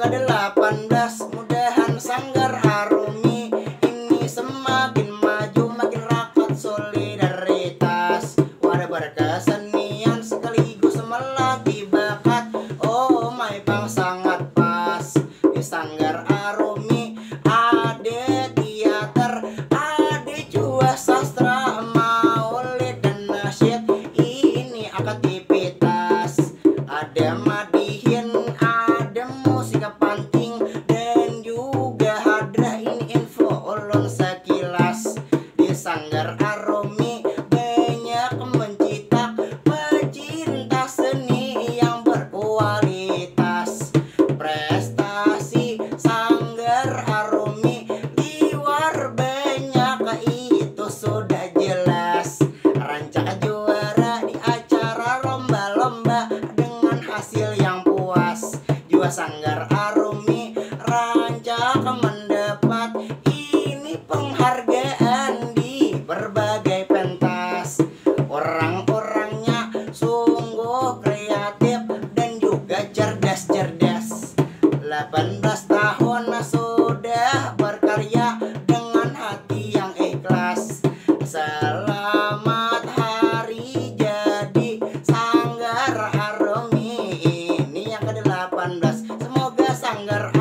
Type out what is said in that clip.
ke-18, mudahan Sanggar Arumi ini semakin maju, makin rapat solidaritas, wadah berkesenian sekaligus melatih bakat. Oh my bang sangat pas di Sanggar Arumi, ada teater, ada juga sastra, maulid dan nasyid, ini aktivitas, ada madihin, ada musik panting, dan juga hadrah. Ini info ulun sekilas. Di Sanggar Arumi banyak mencipta pecinta seni yang berkualitas. Prestasi Sanggar Arumi liwar banyak, itu sudah jelas. Rancak juara di acara lomba-lomba dengan hasil yang puas. Jua Sanggar Arumi rancak mendapat ini penghargaan di berbagai pentas. Orang-orangnya sungguh kreatif dan juga cerdas-cerdas. 18 tahun sudah berkarya dengan hati yang ikhlas. Selamat hari jadi Sanggar Arumi, ini yang ke-18. Semoga Sanggar